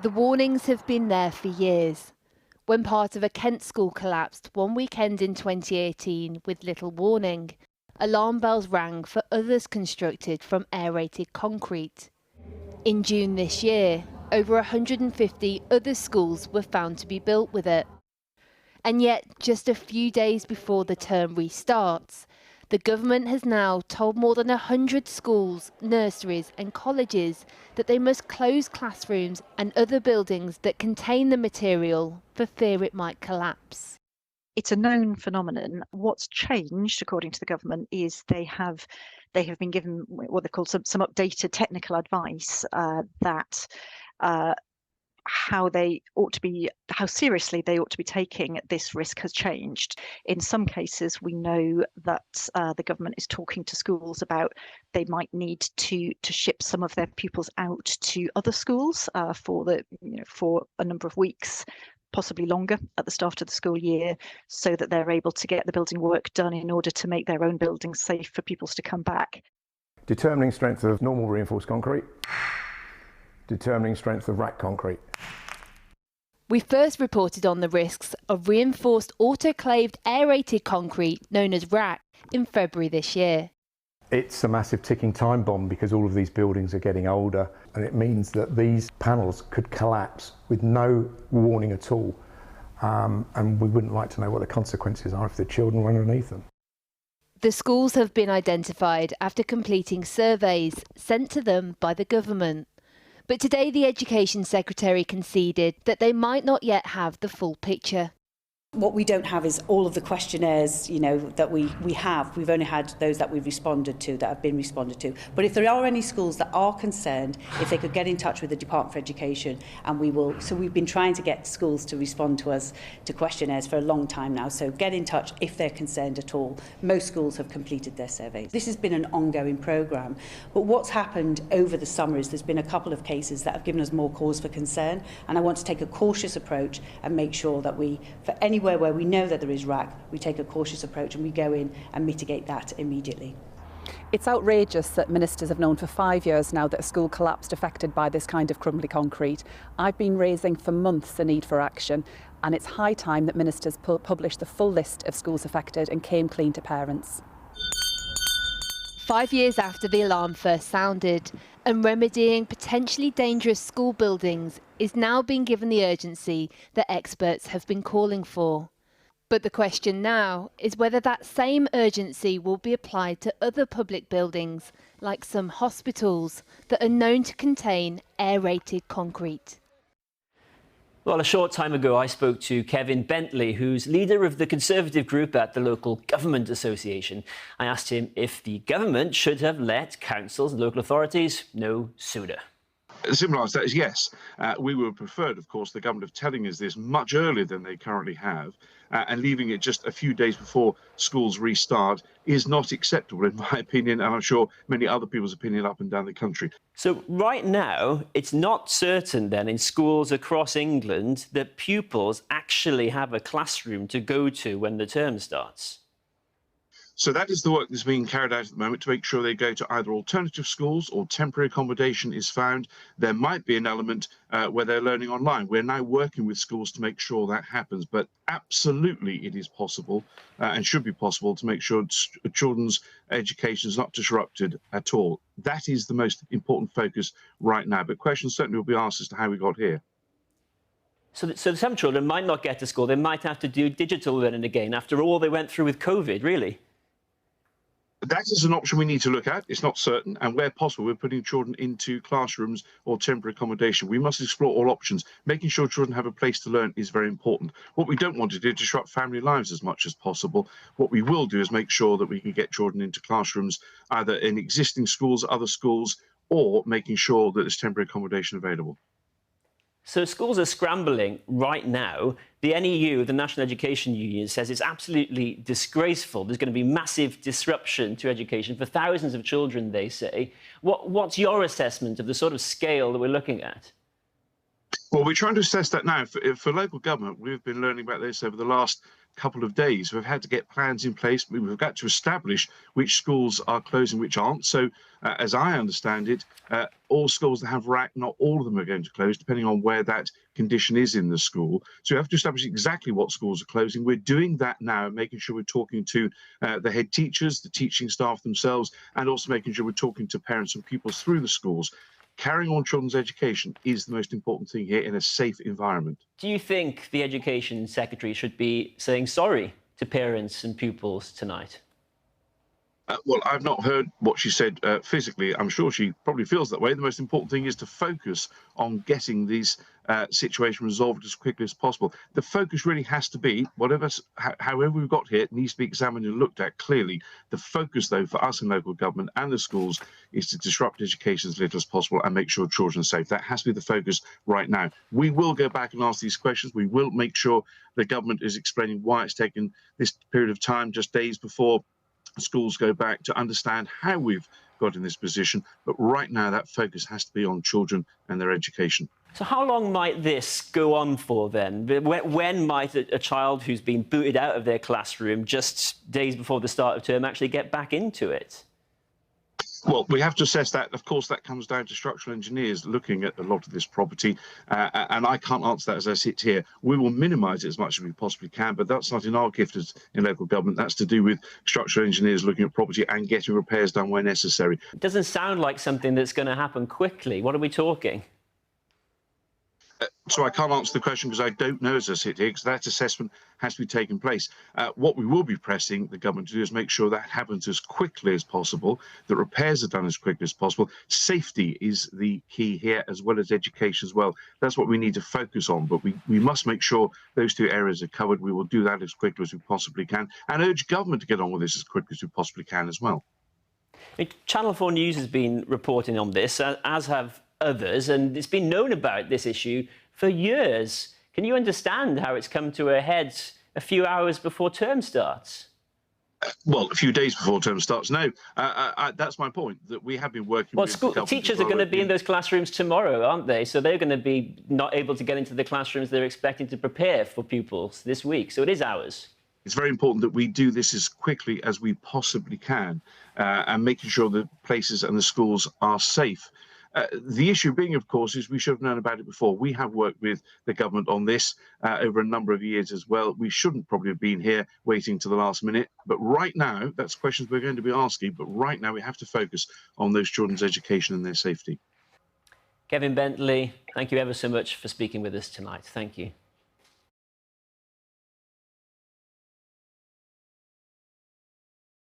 The warnings have been there for years. When part of a Kent school collapsed one weekend in 2018 with little warning, alarm bells rang for others constructed from aerated concrete. In June this year, over 150 other schools were found to be built with it. And yet, just a few days before the term restarts, the government has now told more than 100 schools, nurseries and colleges that they must close classrooms and other buildings that contain the material for fear it might collapse. It's a known phenomenon. What's changed, according to the government, is they have been given what they call some updated technical advice that how seriously they ought to be taking this risk has changed. In some cases, we know that the government is talking to schools about they might need to ship some of their pupils out to other schools for a number of weeks, possibly longer, at the start of the school year, so that they're able to get the building work done in order to make their own buildings safe for pupils to come back. Determining strength of normal reinforced concrete. Determining strength of rack concrete. We first reported on the risks of reinforced autoclaved aerated concrete, known as rack, in February this year. It's a massive ticking time bomb because all of these buildings are getting older, and it means that these panels could collapse with no warning at all. And we wouldn't like to know what the consequences are if the children were underneath them. The schools have been identified after completing surveys sent to them by the government. But today the Education Secretary conceded that they might not yet have the full picture. What we don't have is all of the questionnaires, that we have. We've only had those that we've responded to, that have been responded to. But if there are any schools that are concerned, if they could get in touch with the Department for Education, and we will. So we've been trying to get schools to respond to us to questionnaires for a long time now. So get in touch if they're concerned at all. Most schools have completed their surveys. This has been an ongoing programme. But what's happened over the summer is there's been a couple of cases that have given us more cause for concern. And I want to take a cautious approach and make sure that for anywhere where we know that there is rack, we take a cautious approach and we go in and mitigate that immediately. It's outrageous that ministers have known for 5 years now that a school collapsed affected by this kind of crumbly concrete. I've been raising for months the need for action, and it's high time that ministers publish the full list of schools affected and came clean to parents. 5 years after the alarm first sounded, and remedying potentially dangerous school buildings is now being given the urgency that experts have been calling for. But the question now is whether that same urgency will be applied to other public buildings, like some hospitals, that are known to contain aerated concrete. Well, a short time ago, I spoke to Kevin Bentley, who's leader of the Conservative group at the local government association. I asked him if the government should have let councils and local authorities know sooner. The simple answer is yes. We would have preferred, of course, the government of telling us this much earlier than they currently have, and leaving it just a few days before schools restart is not acceptable, in my opinion, and I'm sure many other people's opinion up and down the country. So right now, it's not certain then in schools across England that pupils actually have a classroom to go to when the term starts. So that is the work that's being carried out at the moment to make sure they go to either alternative schools or temporary accommodation is found. There might be an element where they're learning online. We're now working with schools to make sure that happens, but absolutely it is possible and should be possible to make sure children's education is not disrupted at all. That is the most important focus right now, but questions certainly will be asked as to how we got here. So some children might not get to school. They might have to do digital learning again after all they went through with COVID, really. That is an option we need to look at. It's not certain, and where possible, we're putting children into classrooms or temporary accommodation. We must explore all options. Making sure children have a place to learn is very important. What we don't want to do is disrupt family lives as much as possible. What we will do is make sure that we can get children into classrooms, either in existing schools, other schools, or making sure that there's temporary accommodation available. So schools are scrambling right now. The NEU, the National Education Union, says it's absolutely disgraceful. There's going to be massive disruption to education for thousands of children, they say. What's your assessment of the sort of scale that we're looking at? Well, we're trying to assess that now. For local government, we've been learning about this over the last couple of days. We've had to get plans in place. We've got to establish which schools are closing, which aren't. So, as I understand it, all schools that have RAC, not all of them are going to close, depending on where that condition is in the school. So we have to establish exactly what schools are closing. We're doing that now, making sure we're talking to the head teachers, the teaching staff themselves, and also making sure we're talking to parents and pupils through the schools. Carrying on children's education is the most important thing here in a safe environment. Do you think the Education Secretary should be saying sorry to parents and pupils tonight? Well, I've not heard what she said physically. I'm sure she probably feels that way. The most important thing is to focus on getting these situations resolved as quickly as possible. The focus really has to be, however we've got here, it needs to be examined and looked at clearly. The focus, though, for us in local government and the schools is to disrupt education as little as possible and make sure children are safe. That has to be the focus right now. We will go back and ask these questions. We will make sure the government is explaining why it's taken this period of time, just days before schools go back, to understand how we've got in this position. But right now, that focus has to be on children and their education. So how long might this go on for then? When might a child who's been booted out of their classroom just days before the start of term actually get back into it? Well, we have to assess that. Of course, that comes down to structural engineers looking at a lot of this property, and I can't answer that as I sit here. We will minimise it as much as we possibly can, but that's not in our gift as in local government. That's to do with structural engineers looking at property and getting repairs done where necessary. It doesn't sound like something that's going to happen quickly. What are we talking? So I can't answer the question because I don't know as I sit here, because that assessment has to be taking place. What we will be pressing the government to do is make sure that happens as quickly as possible, that repairs are done as quickly as possible. Safety is the key here, as well as education as well. That's what we need to focus on, but we must make sure those two areas are covered. We will do that as quickly as we possibly can and urge government to get on with this as quickly as we possibly can as well. Channel 4 News has been reporting on this, as have others, and it's been known about this issue for years. Can you understand how it's come to a head a few hours before term starts? Well, a few days before term starts, no. That's my point, that we have been working with the government. Teachers are going to be in those classrooms tomorrow, aren't they? So they're going to be not able to get into the classrooms they're expecting to prepare for pupils this week. So it is hours. It's very important that we do this as quickly as we possibly can, and making sure that places and the schools are safe. The issue being, of course, is we should have known about it before. We have worked with the government on this over a number of years as well. We shouldn't probably have been here waiting to the last minute. But right now, that's questions we're going to be asking. But right now, we have to focus on those children's education and their safety. Kevin Bentley, thank you ever so much for speaking with us tonight. Thank you.